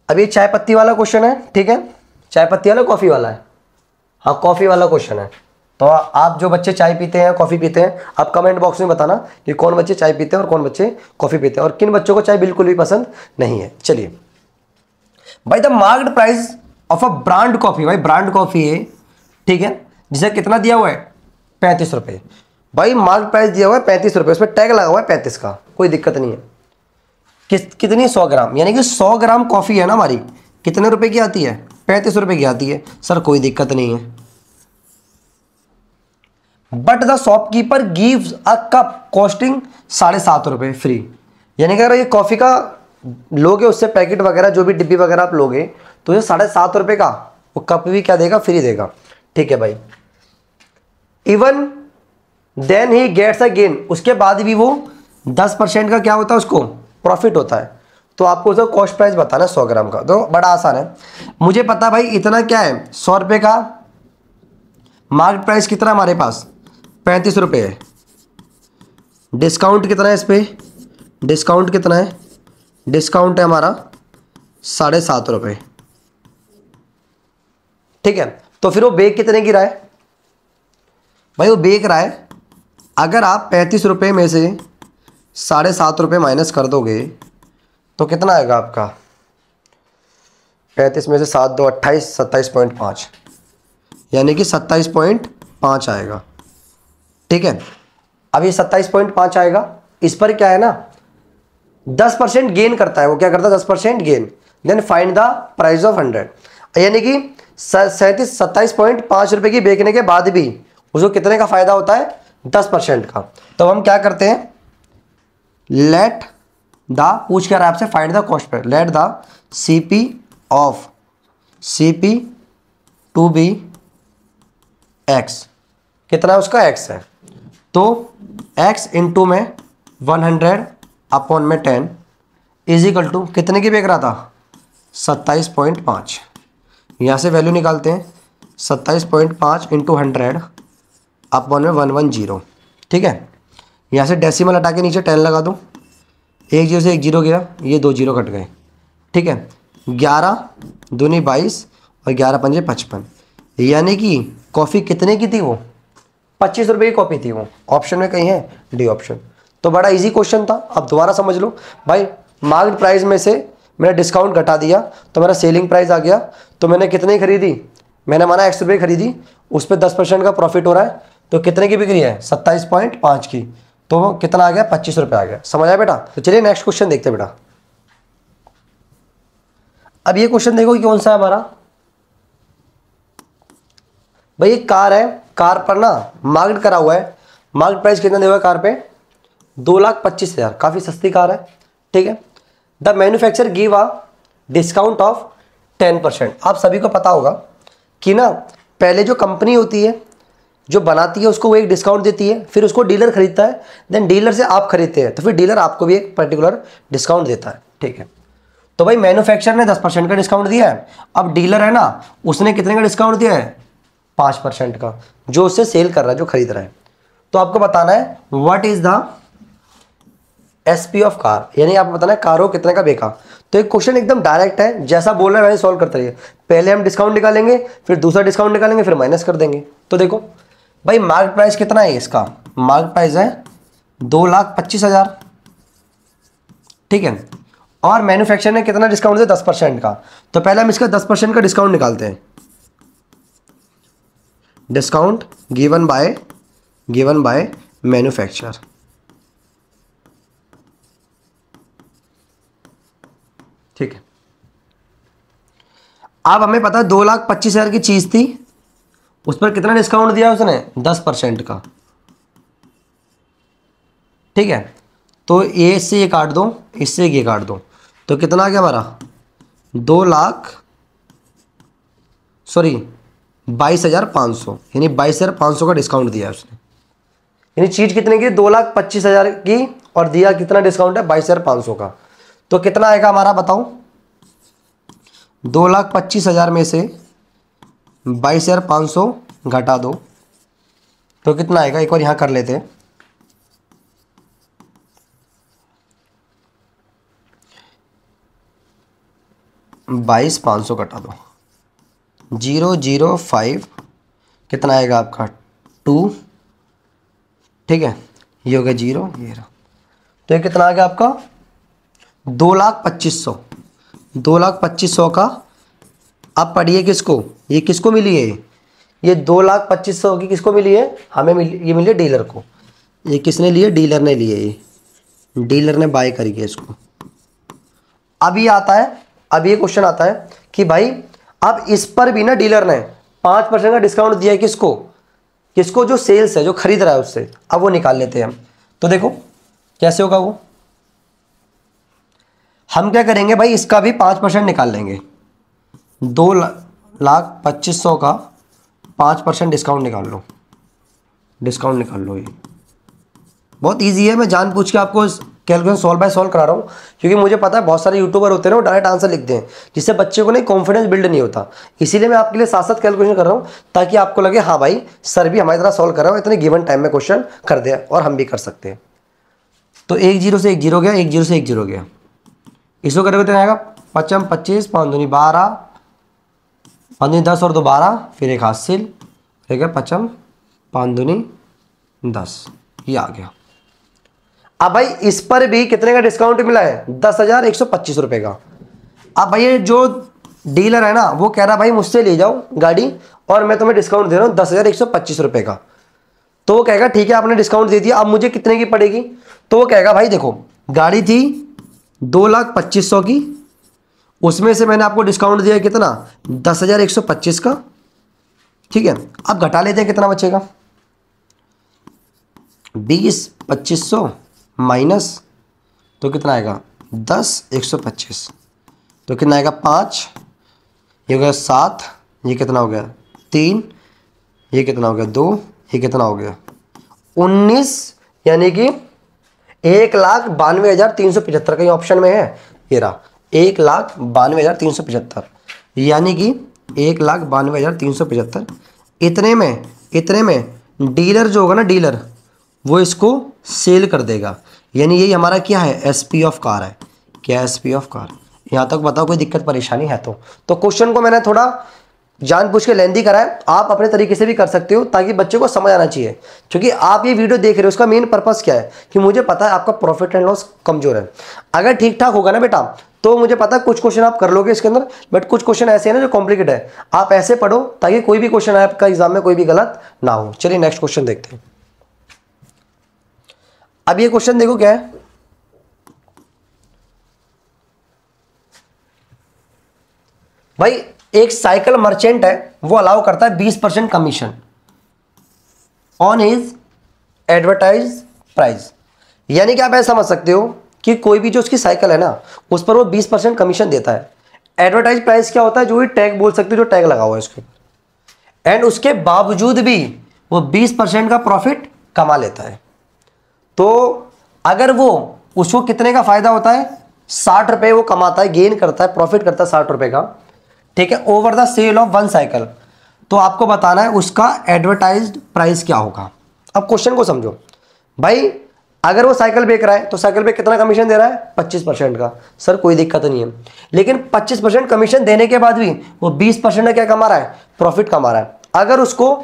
Speaker 1: अब ये चाय पत्ती वाला क्वेश्चन है। ठीक है, चाय पत्ती वाला कॉफ़ी वाला है, हाँ कॉफ़ी वाला क्वेश्चन है। तो आप जो बच्चे चाय पीते हैं कॉफ़ी पीते हैं, आप कमेंट बॉक्स में बताना कि कौन बच्चे चाय पीते हैं और कौन बच्चे कॉफ़ी पीते हैं, और किन बच्चों को चाय बिल्कुल भी पसंद नहीं है। चलिए भाई, the marked price of a brand coffee, भाई ब्रांड कॉफ़ी है, ठीक है, जिसे कितना दिया हुआ है, 35 रुपये। भाई मार्क प्राइस दिया हुआ है 35 रुपये, उसमें टैग लगा हुआ है 35 का, कोई दिक्कत नहीं है। कितनी, 100 ग्राम, यानी कि 100 ग्राम कॉफ़ी है ना हमारी, कितने रुपए की आती है? 35 रुपए की आती है। सर कोई दिक्कत नहीं है। But the shopkeeper gives a cup costing 7.5 रुपए फ्री। यानी कि अगर ये कॉफ़ी का लोगे, उससे पैकेट वगैरह जो भी डिब्बी वगैरह आप लोगे, तो ये 7.5 रुपए का वो कप भी क्या देगा? फ्री देगा। ठीक है भाई। Even then he gets a gain, उसके बाद भी वो 10% का क्या होता है? उसको प्रॉफिट होता है। तो आपको उसका कॉस्ट प्राइस बताना है 100 ग्राम का। तो बड़ा आसान है, मुझे पता भाई इतना क्या है, 100 रुपये का मार्केट प्राइस कितना हमारे पास? 35 रुपये है। डिस्काउंट कितना है इस पर? डिस्काउंट कितना है? डिस्काउंट है हमारा 7.5 रुपये। ठीक है, तो फिर वो बेच कितने की रहा है भाई? वो बेच रहा है, अगर आप 35 रुपये में से 7.5 रुपये माइनस कर दोगे तो कितना आएगा आपका? 35 में से 7 2 28, 27.5, यानी कि 27.5 आएगा। ठीक है, अब ये 27.5 आएगा, इस पर क्या है ना 10% गेन करता है। वो क्या करता है? 10% gain. Then find the price of 100, यानी कि 27.5 रुपये की बेचने के बाद भी उसको कितने का फायदा होता है? 10% का। तो हम क्या करते हैं, लेट द, पूछ क्या रहा है आपसे? Find the cost price. Let the CP of CP to be X, कितना है उसका? X है। तो X इंटू में 100 अपॉन में 10 इज इक्वल टू कितने की बेच रहा था? 27.5। यहाँ से वैल्यू निकालते हैं, 27.5 इंटू 100 अपॉन में 110। ठीक है, यहाँ से डेसिमल हटा के नीचे 10 लगा दूँ, 1 0 से 1 0 गया, ये 2 0 कट गए। ठीक है, 11 दूनी 22 और 11 पंजे 55, यानी कि कॉफ़ी कितने की थी? वो 25 रुपये की कॉपी थी। वो ऑप्शन में कहीं है, डी ऑप्शन। तो बड़ा इजी क्वेश्चन था, अब दोबारा समझ लो भाई। मार्केट प्राइस में से मैंने डिस्काउंट घटा दिया तो मेरा सेलिंग प्राइस आ गया। तो मैंने कितने खरीदी? मैंने माना X रुपये खरीदी, उस पर 10% का प्रॉफिट हो रहा है, तो कितने की बिक्री है? 27.5 की। तो वो कितना आ गया? 25 रुपये आ गया। समझ आया बेटा? तो चलिए नेक्स्ट क्वेश्चन देखते हैं बेटा। अब ये क्वेश्चन देखो कि कौन सा है हमारा भाई। एक कार है, कार पर ना मार्केट करा हुआ है, मार्केट प्राइस कितना दिया हुआ है कार पे? 2,25,000। काफ़ी सस्ती कार है। ठीक है, the manufacture give a discount of 10%। आप सभी को पता होगा कि ना पहले जो कंपनी होती है जो बनाती है उसको वो एक डिस्काउंट देती है, फिर उसको डीलर खरीदता है, देन डीलर से आप खरीदते हैं, तो फिर डीलर आपको भी एक पर्टिकुलर डिस्काउंट देता है। ठीक है, तो भाई मैन्युफैक्चरर ने 10% का डिस्काउंट दिया है, अब डीलर है ना उसने कितने का डिस्काउंट दिया है? 5% का, जो उससे सेल कर रहा है, जो खरीद रहा है। तो आपको बताना है what is the SP of car, यानी आपको बताना है कारों कितने का बेचा। तो एक क्वेश्चन एकदम डायरेक्ट है, जैसा बोल रहे हैं वैसे सॉल्व करते रहिए। पहले हम डिस्काउंट निकालेंगे, फिर दूसरा डिस्काउंट निकालेंगे, फिर माइनस कर देंगे। तो देखो भाई मार्केट प्राइस कितना है इसका? मार्केट प्राइस है 2,25,000। ठीक है, और मैन्युफैक्चरर ने कितना डिस्काउंट दिया? 10% का। तो पहले हम इसका 10% का डिस्काउंट निकालते हैं। Discount given by manufacturer. ठीक है, अब हमें पता है 2,25,000 की चीज थी, उस पर कितना डिस्काउंट दिया उसने? 10% का। ठीक है, तो ए से ये काट दो, इससे ये काट दो, तो कितना आ गया हमारा? 22,500, यानी 22,500 का डिस्काउंट दिया उसने। यानी चीज कितने की? 2,25,000 की, और दिया कितना डिस्काउंट है? 22,500 का। तो कितना आएगा हमारा बताओ? 2,25,000 में से 22,500 घटा दो तो कितना आएगा? एक बार यहां कर लेते हैं। 22,500 घटा दो, 005 कितना आएगा आपका? 2। ठीक है, ये हो गया 0, ये रहा। तो ये कितना आ गया आपका? 2,25,000। 2,25,000 का अब पढ़िए किसको? ये किसको मिली है? ये 2,25,000 की किसको मिली है? हमें मिली, ये मिली है डीलर को। ये किसने लिए? डीलर ने लिए। ये डीलर ने बाय करी है इसको। अब ये आता है, अब ये क्वेश्चन आता है कि भाई अब इस पर भी ना डीलर ने 5% का डिस्काउंट दिया है। किसको? किसको? जो सेल्स है, जो खरीद रहा है उससे। अब वो निकाल लेते हैं हम। तो देखो कैसे होगा वो। हम क्या करेंगे भाई, इसका भी 5% निकाल लेंगे। 2,25,000 का 5% डिस्काउंट निकाल लो, डिस्काउंट निकाल लो। ये बहुत इजी है, मैं जानबूझ के आपको कैलकुलेशन सॉल्व बाय सॉल्व करा रहा हूँ, क्योंकि मुझे पता है बहुत सारे यूट्यूबर होते हैं ना, वो डायरेक्ट आंसर लिखते हैं, जिससे बच्चे को नहीं कॉन्फिडेंस बिल्ड नहीं होता। इसीलिए मैं आपके लिए साथ साथ कैलकुलेशन कर रहा हूँ, ताकि आपको लगे हाँ भाई सर भी हमारी तरह सॉल्व कर रहा हूँ, इतने गिवन टाइम में क्वेश्चन कर दिया और हम भी कर सकते हैं। तो 1 0 से 1 0 गया, 1 0 से 1 0 गया। इसको करोगे तो आएगा 5 25, 5 दूनी 12, 5 दूनी 10 और 2 12, फिर एक हासिल रहेगा 5 5 दूनी 10, ये आ गया। अब भाई इस पर भी कितने का डिस्काउंट मिला है? 10,125 रुपए का। अब भाई ये जो डीलर है ना, वो कह रहा भाई मुझसे ले जाओ गाड़ी और मैं तुम्हें डिस्काउंट दे रहा हूँ 10,125 रुपए का। तो वो कहेगा ठीक है आपने डिस्काउंट दे दिया, अब मुझे कितने की पड़ेगी? तो वो कहेगा भाई देखो गाड़ी थी 2,25,000 की, उसमें से मैंने आपको डिस्काउंट दिया कितना? 10,125 का, ठीक है। अब घटा लेते हैं कितना बचेगा। 20,2500 माइनस तो कितना आएगा? 10,125, तो कितना आएगा? 5, ये हो गया 7, ये कितना हो गया? 3, ये कितना हो गया? 2, ये कितना हो गया? 19, यानी कि 1,92,375 का ऑप्शन में है। ये रहा 1,92,375, यानी कि 1,92,375। इतने में डीलर जो होगा ना, डीलर वो इसको सेल कर देगा, यानी यही हमारा क्या है? एसपी ऑफ कार है। क्या? SP of car. यहाँ तक बताओ कोई दिक्कत परेशानी है तो क्वेश्चन को मैंने थोड़ा जानबूझ के लेंदी करा है, आप अपने तरीके से भी कर सकते हो, ताकि बच्चे को समझ आना चाहिए। क्योंकि आप ये वीडियो देख रहे हो, उसका मेन पर्पस क्या है कि मुझे पता है आपका प्रॉफिट एंड लॉस कमजोर है। अगर ठीक ठाक होगा ना बेटा, तो मुझे पता है कुछ क्वेश्चन आप कर लोगे इसके अंदर, बट कुछ क्वेश्चन ऐसे हैं ना जो कॉम्प्लिकेट है। आप ऐसे पढ़ो ताकि कोई भी क्वेश्चन आए आपका एग्जाम में कोई भी गलत ना हो। चलिए नेक्स्ट क्वेश्चन देखते हैं। अब ये क्वेश्चन देखो क्या है। भाई एक साइकिल मर्चेंट है, वो अलाउ करता है 20% commission on his advertise price. यानी कि आप ऐसा समझ सकते हो कि कोई भी जो उसकी साइकिल है ना, उस पर वो 20% कमीशन देता है। एडवर्टाइज प्राइस क्या होता है? जो भी टैग बोल सकते हो, जो टैग लगा हुआ है इसके ऊपर, एंड उसके बावजूद भी वो 20% का प्रॉफिट कमा लेता है। तो अगर वो उसको कितने का फायदा होता है? 60 रुपए वो कमाता है, गेन करता है, प्रॉफिट करता है 60 रुपए का, ठीक है, over the sale of 1 cycle. तो आपको बताना है उसका एडवर्टाइज्ड प्राइस क्या होगा। अब क्वेश्चन को समझो भाई, अगर वो साइकिल बेच रहा है तो साइकिल पे कितना कमीशन दे रहा है? 25% का। सर कोई दिक्कत नहीं है, लेकिन 25% कमीशन देने के बाद भी वो 20% का क्या कमा रहा है? प्रॉफिट कमा रहा है। अगर उसको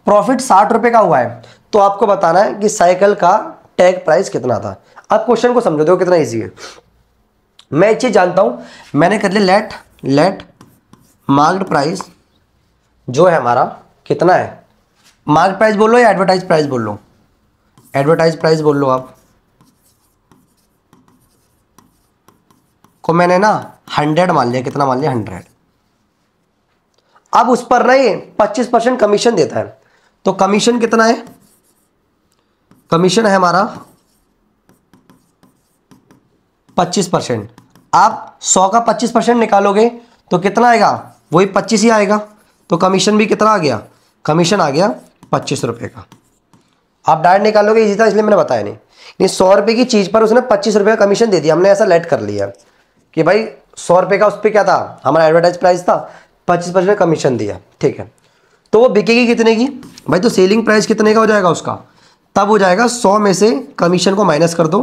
Speaker 1: प्रॉफिट 60 रुपए का हुआ है, तो आपको बताना है कि साइकिल का टैग प्राइस कितना था। अब क्वेश्चन को समझो, देखो कितना इजी है। मैं एक चीज जानता हूं, मैंने कर लिया लेट मार्क्ड प्राइस जो है हमारा कितना है? मार्क्ड प्राइस बोल लो या एडवर्टाइज प्राइस बोल लो? एडवर्टाइज प्राइस बोल लो आप। को मैंने ना 100 मान लिया। कितना मान लिया? 100। अब उस पर ना ये 25% कमीशन देता है, तो कमीशन कितना है? कमीशन है हमारा 25%। आप 100 का 25% निकालोगे तो कितना आएगा? वही 25 ही आएगा। तो कमीशन भी कितना आ गया? कमीशन आ गया 25 रुपए का। आप डायरेक्ट निकालोगे, इजी था इसलिए मैंने बताया नहीं। 100 रुपए की चीज पर उसने 25 रुपए का कमीशन दे दिया। हमने ऐसा लेट कर लिया कि भाई 100 रुपए का उस पर क्या था? हमारा एडवर्टाइज प्राइस था, 25% कमीशन दिया, ठीक है। तो वो बिकेगी कितने की भाई? तो सेलिंग प्राइस कितने का हो जाएगा उसका? तब हो जाएगा 100 में से कमीशन को माइनस कर दो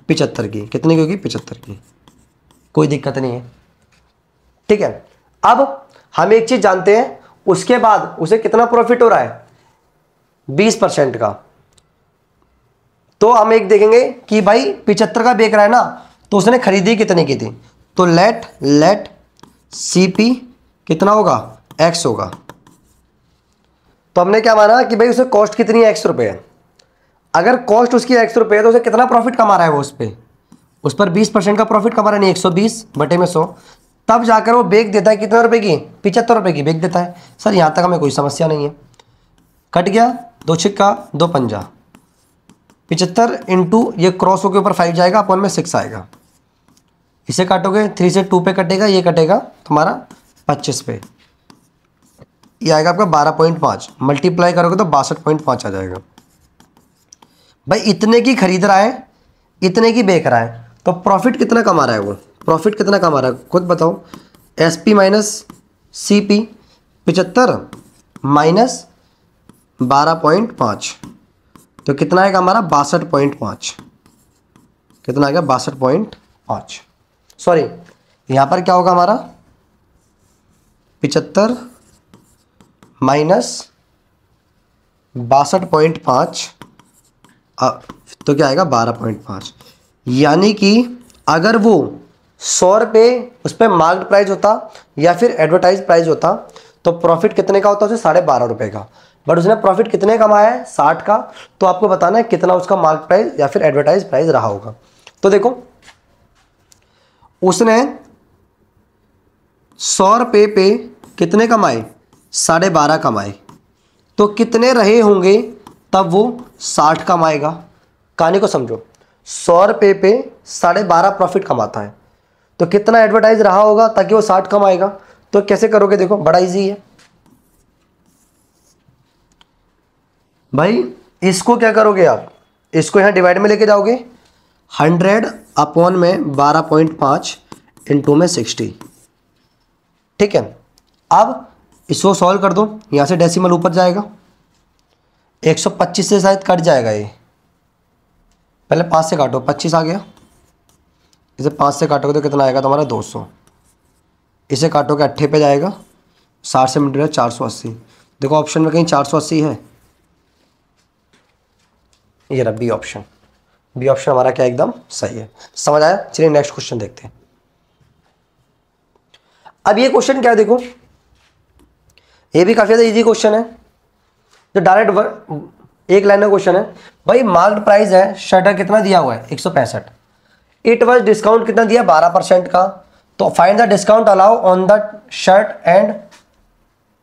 Speaker 1: 75 की। कितने की होगी? 75 की। कोई दिक्कत नहीं है, ठीक है। अब हम एक चीज जानते हैं, उसके बाद उसे कितना प्रॉफिट हो रहा है? 20% का। तो हम एक देखेंगे कि भाई 75 का बेच रहा है ना, तो उसने खरीदी कितने की थी? तो लेट सीपी कितना होगा? एक्स होगा। तो हमने क्या माना कि भाई उसे कॉस्ट कितनी है? X रुपए है। अगर कॉस्ट उसकी X रुपए है तो उसे कितना प्रॉफिट कमा रहा है? वो उस पर 20% का प्रॉफिट कमा रहा है। नहीं, 120 बटे में 100, तब जाकर वो बेच देता है कितने रुपए की, 75 रुपए की बेच देता है। सर यहाँ तक हमें कोई समस्या नहीं है। कट गया, 2 छिक्का 2 पंजा, 75 इंटू ये क्रॉस होकर ऊपर 5 जाएगा, अपन में 6 आएगा। इसे काटोगे 3 से 2 पे कटेगा, ये कटेगा तुम्हारा 25 पे, ये आएगा आपका 12.5, मल्टीप्लाई करोगे तो 62.5 आ जाएगा। भाई इतने की खरीद रहा है, इतने की बेच रहा है, तो प्रॉफिट कितना कमा रहा है वो, प्रॉफिट कितना कमा रहा है खुद बताओ। SP माइनस CP 75 माइनस 12.5, तो कितना आएगा हमारा 62.5, कितना आएगा 62.5। सॉरी यहाँ पर क्या होगा हमारा 75 माइनस 62.5, तो क्या आएगा 12.5। यानी कि अगर वो 100 रुपये उस पर मार्क्ड प्राइस होता या फिर एडवर्टाइज प्राइस होता तो प्रॉफिट कितने का होता, उसे 12.5 रुपये का। बट उसने प्रॉफिट कितने कमाया है, 60 का। तो आपको बताना है कितना उसका मार्क प्राइस या फिर एडवर्टाइज प्राइस रहा होगा। तो देखो उसने 100 रुपये पे कितने कमाए, 12.5 कमाए, तो कितने रहे होंगे तब वो 60 कमाएगा। कहानी को समझो, 100 रुपये पे 12.5 प्रॉफिट कमाता है, तो कितना एडवर्टाइज रहा होगा ताकि वो 60 कमाएगा। तो कैसे करोगे, देखो बड़ा इजी है भाई। इसको क्या करोगे आप, इसको यहाँ डिवाइड में लेके जाओगे, 100 अपॉन में 12.5 इंटू में 60, ठीक है। अब इसको सॉल्व कर दो, यहाँ से डेसिमल ऊपर जाएगा, 125 से शायद कट जाएगा ये, पहले 5 से काटो, 25 आ गया, इसे 5 से काटोगे तो कितना आएगा तुम्हारा 200, इसे काटोगे 8 पे जाएगा, 60 से मिनट 480। देखो ऑप्शन में कहीं 480 है, ये रहा बी ऑप्शन, बी ऑप्शन हमारा क्या एकदम सही है। समझ आया, चलिए नेक्स्ट क्वेश्चन देखते हैं। अब ये क्वेश्चन क्या है, देखो ये भी काफी ज्यादा इजी क्वेश्चन है, जो डायरेक्ट एक लाइन का क्वेश्चन है। भाई मार्क्ड प्राइस है, शर्ट कितना दिया हुआ है 165, इट वाज डिस्काउंट कितना दिया 12% का, तो find the discount allow on the shirt and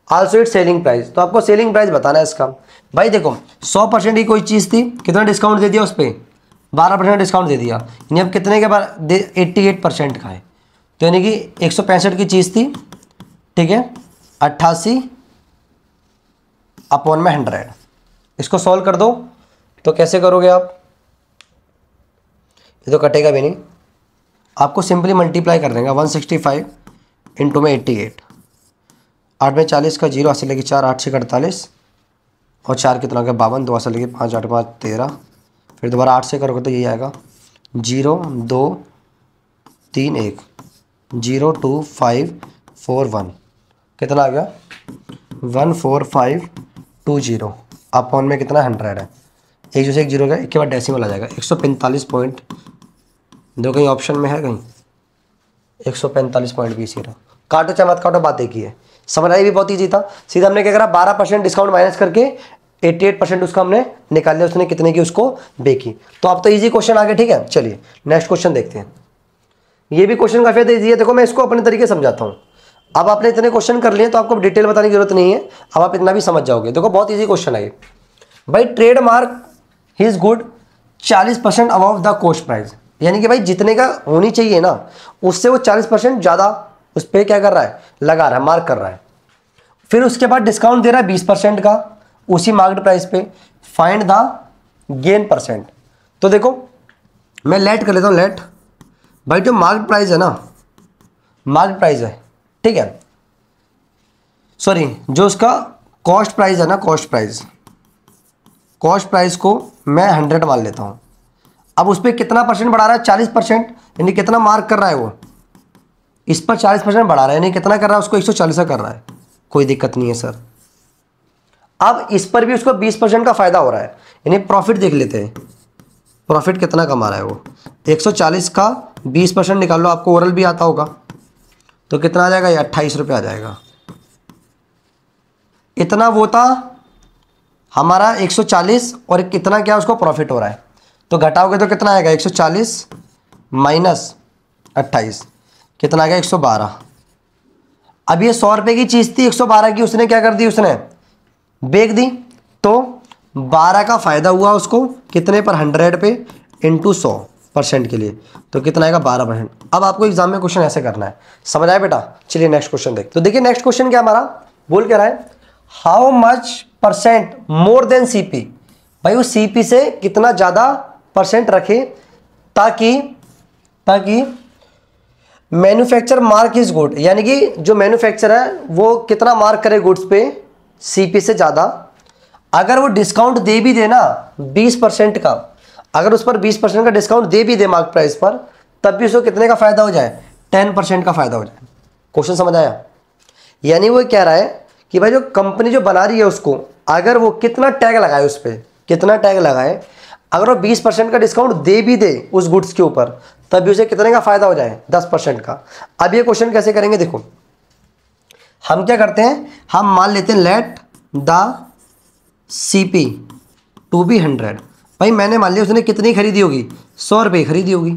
Speaker 1: also it selling price. तो आपको सेलिंग प्राइस बताना है इसका। भाई देखो 100% की कोई चीज़ थी, कितना डिस्काउंट दे दिया उस पर, 12% डिस्काउंट दे दिया, यानी अब कितने के बाद 88% का है, तो यानी कि 165 की चीज़ थी, ठीक है, 88 अपॉन में 100। इसको सॉल्व कर दो, तो कैसे करोगे आप, ये तो कटेगा भी नहीं, आपको सिंपली मल्टीप्लाई कर देंगे, 165 इंटू में 88, 8 में 40 का 0, 80 लगी 4, 8 से 48 और 4 कितना हो गया 52, 2 80 लगी 5, 8 5 13, फिर दोबारा 8 से करोगे तो यही आएगा 0 2 3 1, 0 2 5 4 1, कितना आ गया 14520 अपॉन में कितना 100 है, एक जो से एक जीरो का एक के बाद डेसिमल आ जाएगा 145 पॉइंट, दो कहीं ऑप्शन में है कहीं 145.20 काटो चाहे मत काटो, बात एक ही है। समझ आई, भी बहुत ईजी था। सीधा हमने क्या करा 12% डिस्काउंट माइनस करके 88% उसका हमने निकाल लिया, उसने कितने की उसको बेची। तो अब तो इजी क्वेश्चन आ गया, ठीक है। चलिए नेक्स्ट क्वेश्चन देखते हैं। ये भी क्वेश्चन काफी ईजी है, देखो मैं इसको अपने तरीके से समझाता हूँ। अब आपने इतने क्वेश्चन कर लिए तो आपको डिटेल बताने की जरूरत नहीं है, अब आप इतना भी समझ जाओगे। देखो बहुत ईजी क्वेश्चन है ये भाई। Trademark is good 40% above the cost price, यानी कि भाई जितने का होनी चाहिए ना उससे वो 40% ज़्यादा उस पर क्या कर रहा है, लगा रहा है, मार्क कर रहा है। फिर उसके बाद डिस्काउंट दे रहा है 20% का उसी मार्केट प्राइस पे। Find the gain percent. तो देखो मैं लेट कर लेता हूँ, लेट भाई जो मार्केट प्राइस है ना, मार्केट प्राइस है, ठीक है, सॉरी जो उसका कॉस्ट प्राइस है ना, कॉस्ट प्राइस को मैं 100 मान लेता हूँ। अब उस पर कितना परसेंट बढ़ा रहा है, 40%, यानी कितना मार्क कर रहा है वो, इस पर 40% बढ़ा रहा है, यानी कितना कर रहा है उसको 140 कर रहा है। कोई दिक्कत नहीं है सर। अब इस पर भी उसको 20% का फायदा हो रहा है, यानी प्रॉफिट देख लेते हैं, प्रॉफिट कितना कमा रहा है वो। 140 का 20% निकाल लो, आपको ओरल भी आता होगा, तो कितना आ जाएगा, ये 28 रुपये आ जाएगा। इतना वो था हमारा 140 और कितना क्या उसको प्रॉफिट हो रहा है, तो घटाओगे तो कितना आएगा 140 माइनस 28, कितना आएगा 112, अब ये 100 रुपये की चीज़ थी, 112 की उसने क्या कर दी, उसने बेच दी, तो 12 का फ़ायदा हुआ उसको कितने पर, 100 पे इंटू 100% के लिए, तो कितना आएगा 12%। अब आपको एग्जाम में क्वेश्चन ऐसे करना है, समझ आया बेटा। चलिए नेक्स्ट क्वेश्चन देख। तो देखिए नेक्स्ट क्वेश्चन क्या हमारा बोल क्या रहा है, how much percent more than CP. भाई वो सीपी से कितना ज़्यादा परसेंट रखे ताकि मैन्युफैक्चर मार्क इज गुड, यानी कि जो मैन्युफैक्चर है वो कितना मार्क करे गुड्स पे सीपी से ज़्यादा। अगर वो डिस्काउंट दे भी दे ना 20% का, अगर उस पर 20% का डिस्काउंट दे भी दे मार्क प्राइस पर, तब भी उसको कितने का फ़ायदा हो जाए, 10% का फ़ायदा हो जाए। क्वेश्चन समझ आया। यानी वो कह रहा है कि भाई जो कंपनी जो बना रही है उसको, अगर वो कितना टैग लगाए उस पर, कितना टैग लगाए, अगर वो 20% का डिस्काउंट दे भी दे उस गुड्स के ऊपर, तब भी उसे कितने का फ़ायदा हो जाए, 10% का। अब ये क्वेश्चन कैसे करेंगे, देखो हम क्या करते हैं, हम मान लेते हैं let the CP to be 100। भाई मैंने मान लिया उसने कितनी खरीदी होगी, 100 रुपये खरीदी होगी,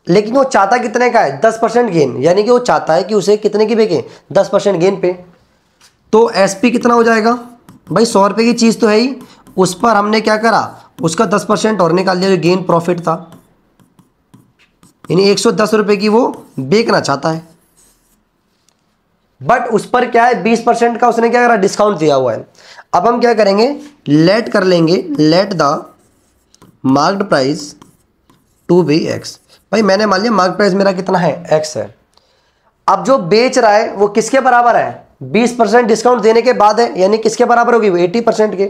Speaker 1: लेकिन वो चाहता कितने का है, 10% गेन, यानी कि वो चाहता है कि उसे कितने की बेचे, 10% गेन पे। तो एसपी कितना हो जाएगा, भाई 100 रुपये की चीज़ तो है ही, उस पर हमने क्या करा, उसका 10% और निकाल लिया, जो गेन प्रॉफिट था, यानी 110 रुपये की वो बेचना चाहता है, बट उस पर क्या है 20% का उसने क्या करा, डिस्काउंट दिया हुआ है। अब हम क्या करेंगे, लेट कर लेंगे, let the marked price to be X. भाई मैंने मान लिया मार्क प्राइस मेरा कितना है, एक्स है। अब जो बेच रहा है वो किसके बराबर है, 20% डिस्काउंट देने के बाद है, यानी किसके बराबर होगी वो 80% के।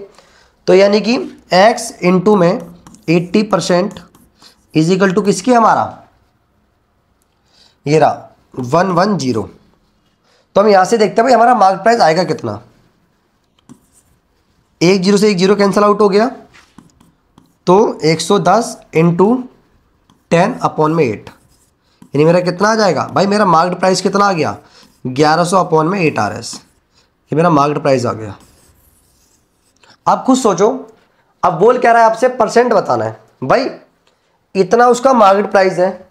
Speaker 1: तो यानी कि x इंटू में 80% इज इक्वल टू किसकी, हमारा ये रहा 110। तो हम यहां से देखते हैं भाई हमारा मार्क प्राइस आएगा कितना, एक जीरो से एक जीरो कैंसिल आउट हो गया, तो 110 इंटू 10/8, यानी मेरा कितना आ जाएगा, भाई मेरा मार्क्ड प्राइस कितना आ गया, 1100/8 RS, ये मेरा मार्क्ड प्राइस आ गया। आप खुद सोचो, अब बोल क्या रहा है आपसे, परसेंट बताना है। भाई इतना उसका मार्केट प्राइस है,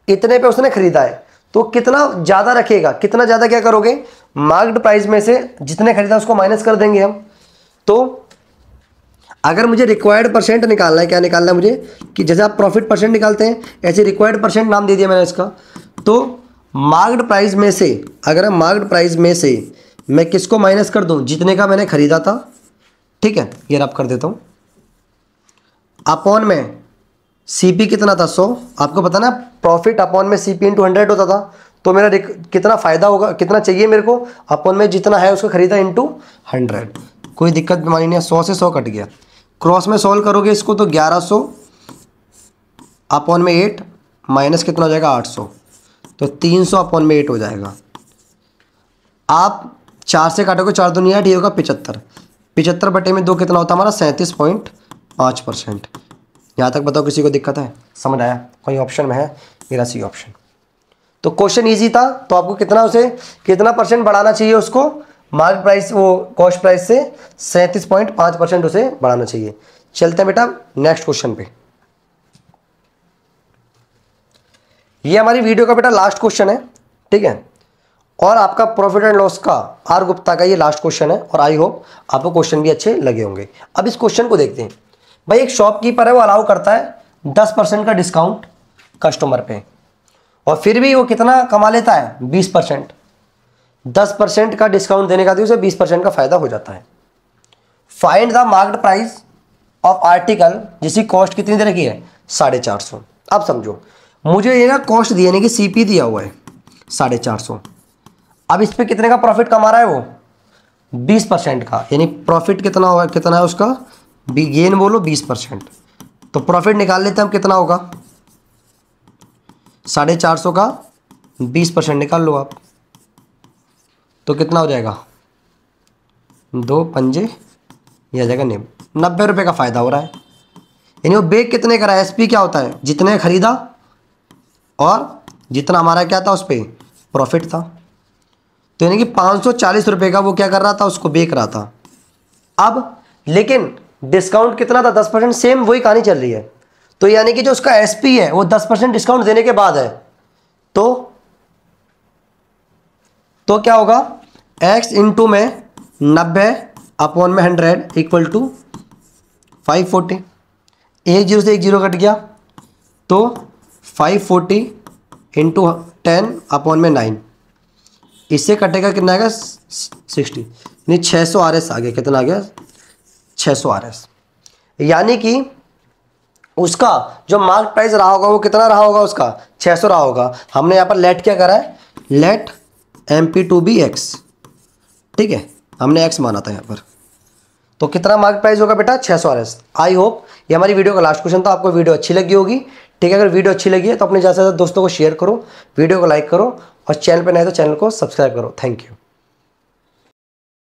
Speaker 1: इतने पे उसने खरीदा है, तो कितना ज़्यादा रखेगा, कितना ज़्यादा क्या करोगे, मार्केट प्राइस में से जितने खरीदा उसको माइनस कर देंगे हम। तो अगर मुझे रिक्वायर्ड परसेंट निकालना है, क्या निकालना है मुझे, कि जैसे आप प्रॉफिट परसेंट निकालते हैं, ऐसे रिक्वायर्ड परसेंट नाम दे दिया मैंने इसका। तो मार्केट प्राइस में से, अगर मार्केट प्राइस में से मैं किसको माइनस कर दूं, जितने का मैंने खरीदा था, ठीक है, ये रब कर देता हूं, अपॉन में सीपी कितना था 100, आपको पता ना प्रॉफिट अपॉन में सीपी इंटू 100 होता था, तो मेरा कितना फ़ायदा होगा, कितना चाहिए मेरे को, अपॉन में जितना है उसको खरीदा इंटू 100। कोई दिक्कत बीमारी नहीं है, 100 से 100 कट गया, क्रॉस में सॉल्व करोगे इसको तो 1100 अपॉन में 8 माइनस कितना हो जाएगा 800, तो 300 अपॉन में 8 हो जाएगा। आप 4 से काटोगे, 4 दूनी 8, ये होगा 75, 75 बटे में 2 कितना होता है हमारा 37.5%। यहाँ तक बताओ किसी को दिक्कत है, समझ आया, कोई ऑप्शन में है, मेरा सी ऑप्शन। तो क्वेश्चन इजी था, तो आपको कितना उसे कितना परसेंट बढ़ाना चाहिए उसको, मार्केट प्राइस वो कॉस्ट प्राइस से 37.5% उसे बढ़ाना चाहिए। चलते हैं बेटा नेक्स्ट क्वेश्चन पे। ये हमारी वीडियो का बेटा लास्ट क्वेश्चन है, ठीक है, और आपका प्रॉफिट एंड लॉस का आर गुप्ता का ये लास्ट क्वेश्चन है, और आई होप आपको क्वेश्चन भी अच्छे लगे होंगे। अब इस क्वेश्चन को देखते हैं। भाई एक शॉपकीपर है, वो अलाउ करता है 10% का डिस्काउंट कस्टमर पे, और फिर भी वो कितना कमा लेता है 20%। 10% का डिस्काउंट देने का भी उसे 20% का फायदा हो जाता है। Find the market price of article जिसकी कॉस्ट कितनी दे रखी है 450। अब समझो, मुझे ये ना कॉस्ट दी यानी कि सीपी दिया हुआ है 450, अब इस पर कितने का प्रॉफिट कमा रहा है वो 20% का, यानी प्रॉफिट कितना होगा, कितना है उसका गेन बोलो 20%। तो प्रॉफिट निकाल लेते हैं हम, कितना होगा 450 का 20% निकाल लो आप, तो कितना हो जाएगा 2 पंजे, यह आ जाएगा 90 रुपये का फ़ायदा हो रहा है। यानी वो बेच कितने करा, एसपी क्या होता है, जितने खरीदा और जितना हमारा क्या था उस पर प्रॉफिट था, तो यानी कि 540 रुपये का वो क्या कर रहा था, उसको बेच रहा था। अब लेकिन डिस्काउंट कितना था 10%, सेम वही कहानी चल रही है। तो यानी कि जो उसका एसपी है वो 10% डिस्काउंट देने के बाद है, तो तो क्या होगा, x इंटू में 90 अपॉन में 100 इक्वल टू 540। एक जीरो से एक जीरो कट गया, तो 540 इंटू 10 अपॉन में 9, इससे कटेगा कितना आएगा 60, नहीं 600 RS आ गया। कितना आ गया 600 RS। यानी कि उसका जो मार्क प्राइस रहा होगा वो कितना रहा होगा, उसका 600 रहा होगा। हमने यहाँ पर लेट क्या करा है, let MP to be x, ठीक है, हमने x माना था यहाँ पर। तो कितना मार्क प्राइस होगा बेटा 600 RS। आई होप ये हमारी वीडियो का लास्ट क्वेश्चन था, आपको वीडियो अच्छी लगी होगी। ठीक है, अगर वीडियो अच्छी लगी है तो अपने ज़्यादा से ज़्यादा दोस्तों को शेयर करो, वीडियो को लाइक करो और चैनल पर नए तो चैनल को सब्सक्राइब करो। Thank you.